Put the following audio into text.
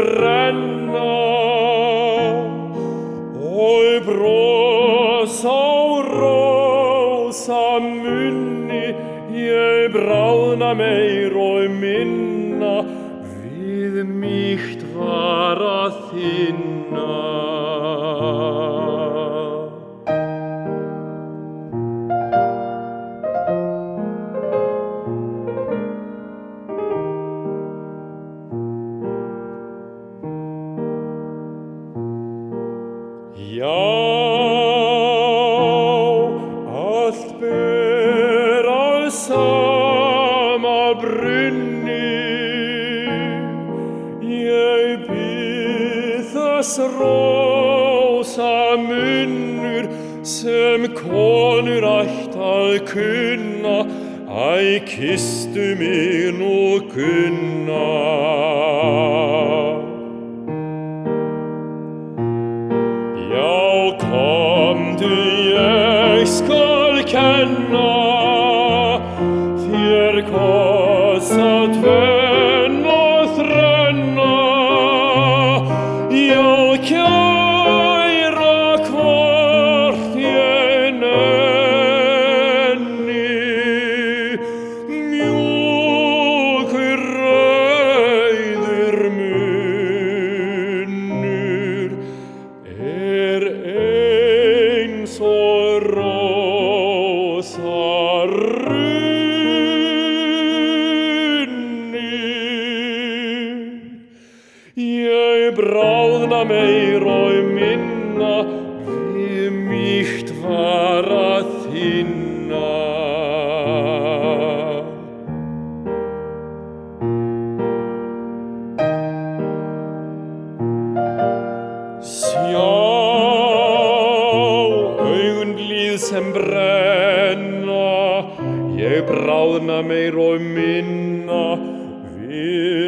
brenna og bros á rósa munni ég bráðna meir og minna við mýkt var að þinna. Já, allt ber að sama brunni, ég bið þess rósa munnur sem konur ætt að kunna, æ, kysstu mig nú Gunna. Já, komdu, ég skal kenna þér kossa tvenn og þrenna. Já, kæra hvort ég nenni, mjúkur rauður munnur eins og rósa runnur. Ég bráðna meir og minna við mýkt var að þinna. Sjá, augun líð sem brenna, ég bráðna meir og minna við